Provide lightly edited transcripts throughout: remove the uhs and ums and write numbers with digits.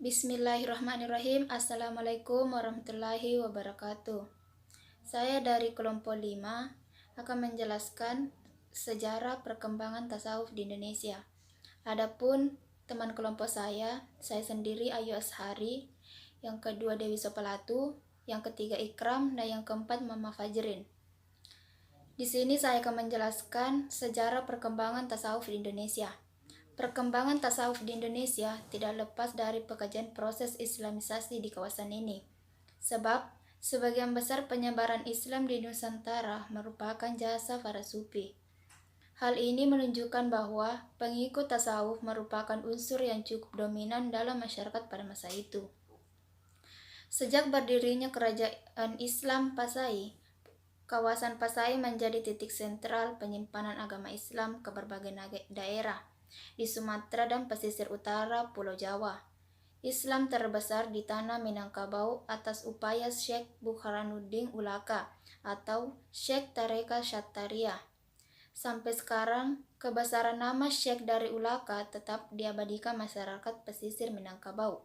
Bismillahirrahmanirrahim. Assalamualaikum warahmatullahi wabarakatuh. Saya dari kelompok 5 akan menjelaskan sejarah perkembangan tasawuf di Indonesia. Adapun teman kelompok saya sendiri Ayu Ashari, yang kedua Dewi Sopalatu, yang ketiga Ikram, dan yang keempat Mama Fajrin. Di sini saya akan menjelaskan sejarah perkembangan tasawuf di Indonesia. Perkembangan tasawuf di Indonesia tidak lepas dari pekajian proses islamisasi di kawasan ini. Sebab, sebagian besar penyebaran Islam di Nusantara merupakan jasa para sufi. Hal ini menunjukkan bahwa pengikut tasawuf merupakan unsur yang cukup dominan dalam masyarakat pada masa itu. Sejak berdirinya Kerajaan Islam Pasai, kawasan Pasai menjadi titik sentral penyimpanan agama Islam ke berbagai daerah di Sumatera dan pesisir utara Pulau Jawa. Islam terbesar di tanah Minangkabau atas upaya Syekh Burhanuddin Ulaka atau Syekh Tarekat Syataria. Sampai sekarang, kebesaran nama Syekh dari Ulaka tetap diabadikan masyarakat pesisir Minangkabau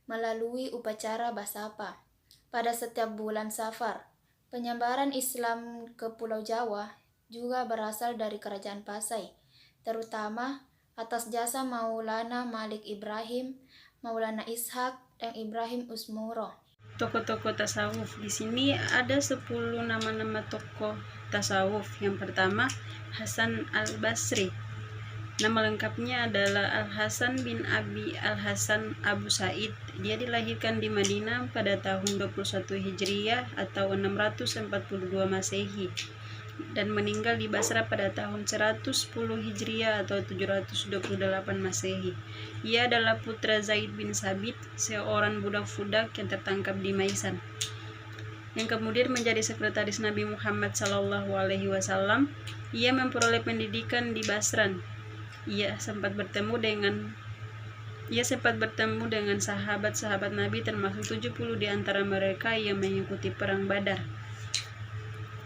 melalui upacara basapa. Pada setiap bulan Safar, penyebaran Islam ke Pulau Jawa juga berasal dari Kerajaan Pasai, terutama atas jasa Maulana Malik Ibrahim, Maulana Ishak, dan Ibrahim Usmuro. Tokoh-tokoh tasawuf. Di sini ada 10 nama-nama tokoh tasawuf. Yang pertama, Hasan Al-Basri. Nama lengkapnya adalah Al-Hasan bin Abi Al-Hasan Abu Said. Dia dilahirkan di Madinah pada tahun 21 Hijriah atau 642 Masehi dan meninggal di Basra pada tahun 110 Hijriah atau 728 Masehi. Ia adalah putra Zaid bin Sabit, seorang budak-budak yang tertangkap di Maisan, yang kemudian menjadi sekretaris Nabi Muhammad SAW. Ia memperoleh pendidikan di Basran. Ia sempat bertemu dengan sahabat-sahabat Nabi, termasuk 70 di antara mereka yang mengikuti perang Badar.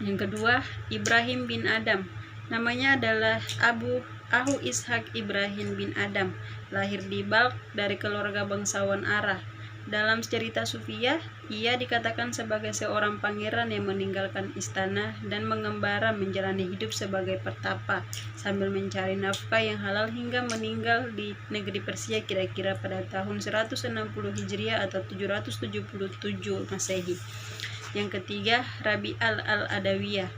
Yang kedua, Ibrahim bin Adam. Namanya adalah Ahu Ishak Ibrahim bin Adam. Lahir di Balkh dari keluarga bangsawan Arah. Dalam cerita Sufiyah, ia dikatakan sebagai seorang pangeran yang meninggalkan istana dan mengembara menjalani hidup sebagai pertapa sambil mencari nafkah yang halal hingga meninggal di negeri Persia kira-kira pada tahun 160 Hijriah atau 777 Masehi. Yang ketiga, Rabi'ah al-Adawiyah.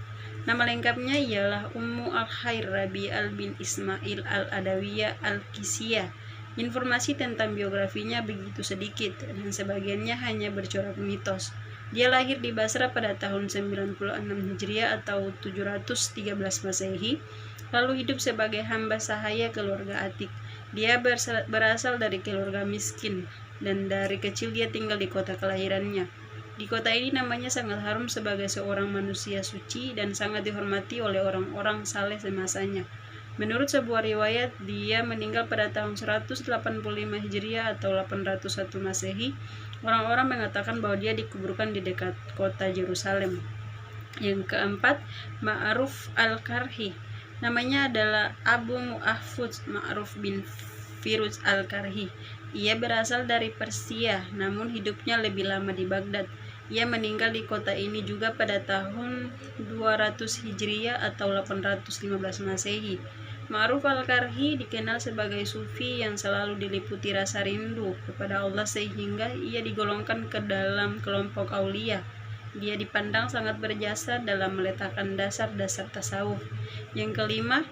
Nama lengkapnya ialah Ummu al-Khair Rabi'ah bin Ismail al-Adawiyah al-Kisiyah. Informasi tentang biografinya begitu sedikit dan sebagiannya hanya bercorak mitos. Dia lahir di Basra pada tahun 96 Hijriah atau 713 Masehi, lalu hidup sebagai hamba sahaya keluarga Atik. Dia berasal dari keluarga miskin dan dari kecil dia tinggal di kota kelahirannya. Di kota ini namanya sangat harum sebagai seorang manusia suci dan sangat dihormati oleh orang-orang saleh semasanya. Menurut sebuah riwayat, dia meninggal pada tahun 185 Hijriah atau 801 Masehi. Orang-orang mengatakan bahwa dia dikuburkan di dekat kota Yerusalem. Yang keempat, Ma'ruf Al-Karhi. Namanya adalah Abu Mu'ahfuz Ma'ruf bin Firuz Al-Karhi. Ia berasal dari Persia, namun hidupnya lebih lama di Baghdad. Ia meninggal di kota ini juga pada tahun 200 Hijriah atau 815 Masehi. Ma'ruf Al-Karhi dikenal sebagai sufi yang selalu diliputi rasa rindu kepada Allah sehingga ia digolongkan ke dalam kelompok aulia. Dia dipandang sangat berjasa dalam meletakkan dasar-dasar tasawuf. Yang kelima,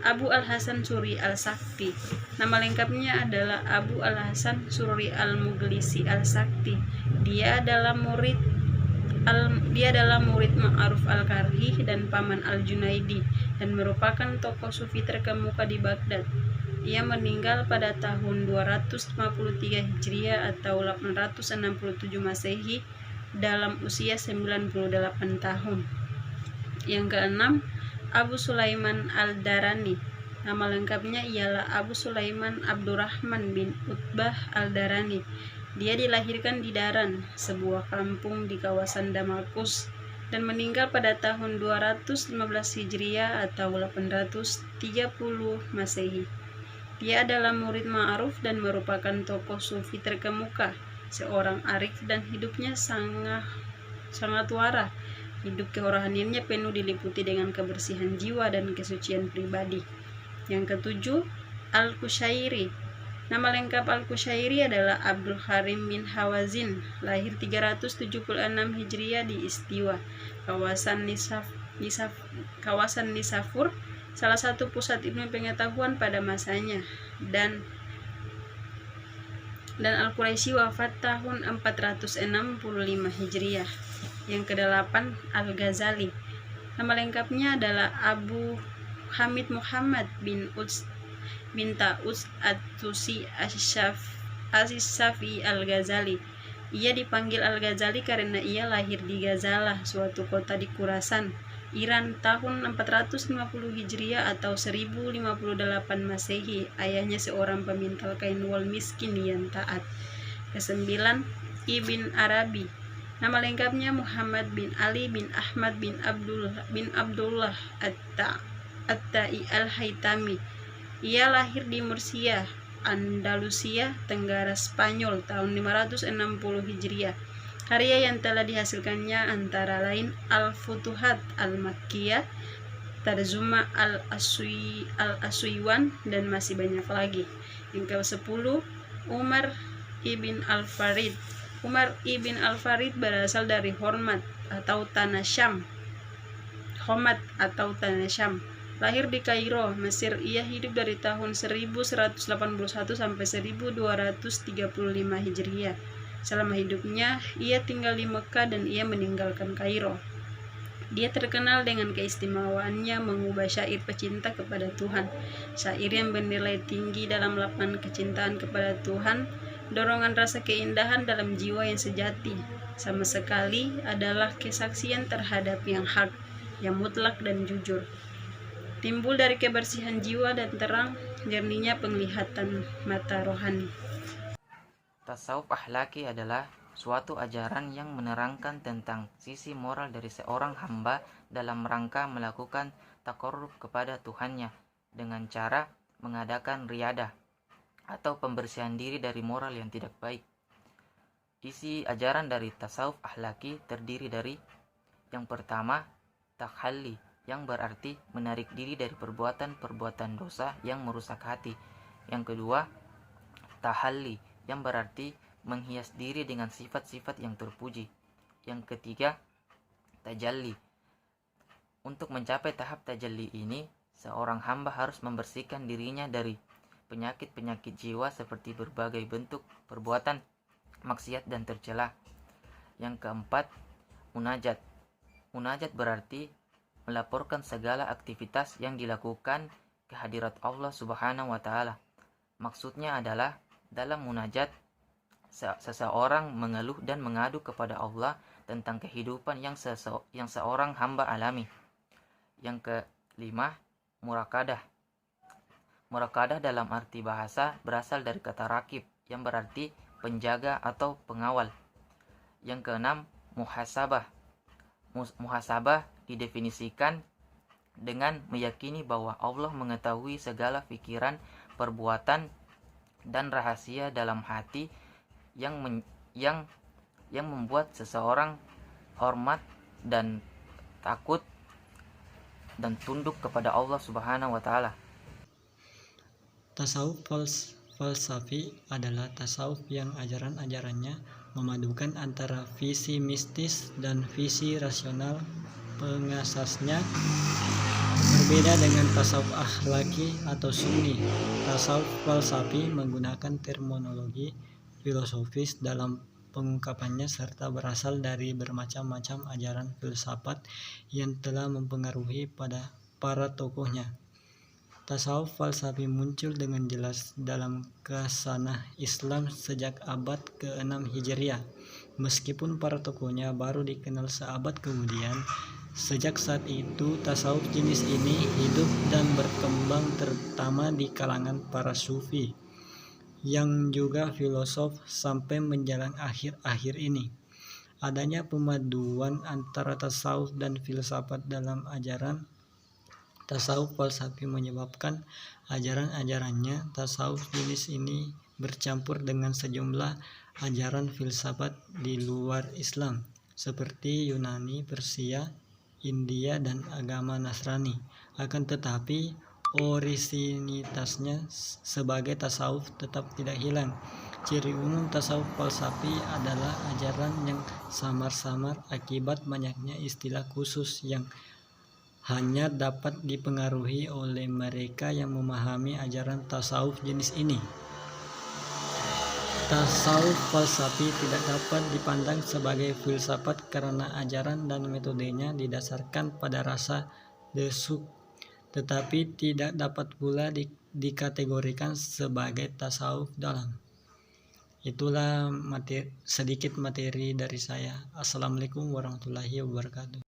Abu Al-Hasan Suri Al-Sakti. Nama lengkapnya adalah Abu Al-Hasan Suri Al-Muglisi Al-Sakti. Dia adalah murid Ma'ruf Al-Karhi dan paman Al-Junaidi dan merupakan tokoh sufi terkemuka di Baghdad. Ia meninggal pada tahun 253 Hijriah atau 867 Masehi dalam usia 98 tahun. Yang keenam, Abu Sulaiman Al-Darani. Nama lengkapnya ialah Abu Sulaiman Abdurrahman bin Utbah Al-Darani. Dia dilahirkan di Daran, sebuah kampung di kawasan Damaskus, dan meninggal pada tahun 215 Hijriah atau 830 Masehi. Dia adalah murid ma'ruf dan merupakan tokoh sufi terkemuka, seorang arif dan hidupnya sangat wara. Hidup kerohaniannya penuh diliputi dengan kebersihan jiwa dan kesucian pribadi. Yang ketujuh, Al-Qushairi. Nama lengkap Al-Qushairi adalah Abdul Karim bin Hawazin, lahir 376 Hijriah di Istiwa, kawasan Nisafur, salah satu pusat ilmu pengetahuan pada masanya, dan Al-Quraisy wafat tahun 465 Hijriah. Yang kedelapan, Al-Ghazali. Nama lengkapnya adalah Abu Hamid Muhammad bin Taus At-Tusi As-Safi Al-Ghazali. Ia dipanggil Al-Ghazali karena ia lahir di Ghazalah, suatu kota di Khurasan, Iran, tahun 450 Hijriah atau 1058 Masehi. Ayahnya seorang pemintal kain wol miskin yang taat. Kesembilan, Ibn Arabi. Nama lengkapnya Muhammad bin Ali bin Ahmad bin Abdullah At-Ta'i Al-Haytami. Ia lahir di Murcia, Andalusia, Tenggara Spanyol, tahun 560 Hijriah. Karya yang telah dihasilkannya antara lain Al-Futuhat Al-Makkiyah, Tarzuma Al-Aswiwan, dan masih banyak lagi. Yang ke-10, Umar ibn Al-Farid. Umar ibn Al-Farid berasal dari Hormat atau Tanah Syam. Lahir di Kairo, Mesir. Ia hidup dari tahun 1181 sampai 1235 Hijriah. Selama hidupnya, ia tinggal di Mekah dan ia meninggalkan Kairo. Dia terkenal dengan keistimewaannya mengubah syair pecinta kepada Tuhan. Syair yang bernilai tinggi dalam lapangan kecintaan kepada Tuhan, dorongan rasa keindahan dalam jiwa yang sejati, sama sekali adalah kesaksian terhadap yang hak, yang mutlak dan jujur. Timbul dari kebersihan jiwa dan terang, jernihnya penglihatan mata rohani. Tasawuf akhlaki adalah suatu ajaran yang menerangkan tentang sisi moral dari seorang hamba dalam rangka melakukan taqarrub kepada Tuhannya dengan cara mengadakan riyadah atau pembersihan diri dari moral yang tidak baik. Isi ajaran dari tasawuf akhlaki terdiri dari yang pertama, takhalli, yang berarti menarik diri dari perbuatan-perbuatan dosa yang merusak hati. Yang kedua, tahalli, yang berarti menghias diri dengan sifat-sifat yang terpuji. Yang ketiga, tajalli. Untuk mencapai tahap tajalli ini, seorang hamba harus membersihkan dirinya dari penyakit-penyakit jiwa seperti berbagai bentuk perbuatan maksiat dan tercela. Yang keempat, munajat. Munajat berarti melaporkan segala aktivitas yang dilakukan ke hadirat Allah Subhanahu wa Ta'ala. Maksudnya adalah dalam munajat, seseorang mengeluh dan mengadu kepada Allah tentang kehidupan yang seorang hamba alami. Yang kelima, murakadah. Murakadah dalam arti bahasa berasal dari kata rakib, yang berarti penjaga atau pengawal. Yang keenam, muhasabah. Muhasabah didefinisikan dengan meyakini bahwa Allah mengetahui segala pikiran, perbuatan, dan rahasia dalam hati yang membuat seseorang hormat dan takut dan tunduk kepada Allah Subhanahu wa Ta'ala. Tasawuf falsafi adalah tasawuf yang ajaran-ajarannya memadukan antara visi mistis dan visi rasional. Pengasasnya berbeda dengan tasawuf akhlaki atau sunni. Tasawuf falsafi menggunakan terminologi filosofis dalam pengungkapannya serta berasal dari bermacam-macam ajaran filsafat yang telah mempengaruhi pada para tokohnya. Tasawuf falsafi muncul dengan jelas dalam khasanah Islam sejak abad ke-6 Hijriah. Meskipun para tokohnya baru dikenal seabad kemudian, sejak saat itu tasawuf jenis ini hidup dan berkembang terutama di kalangan para sufi yang juga filosof sampai menjelang akhir-akhir ini. Adanya pemaduan antara tasawuf dan filsafat dalam ajaran tasawuf falsafi menyebabkan ajaran-ajarannya tasawuf jenis ini bercampur dengan sejumlah ajaran filsafat di luar Islam seperti Yunani, Persia, India, dan agama Nasrani. Akan tetapi orisinilitasnya sebagai tasawuf tetap tidak hilang. Ciri umum tasawuf falsafi adalah ajaran yang samar-samar akibat banyaknya istilah khusus yang hanya dapat dipengaruhi oleh mereka yang memahami ajaran tasawuf jenis ini. Tasawuf falsafi tidak dapat dipandang sebagai filsafat karena ajaran dan metodenya didasarkan pada rasa desuk, tetapi tidak dapat pula dikategorikan sebagai tasawuf dalam. Itulah sedikit materi dari saya. Assalamualaikum warahmatullahi wabarakatuh.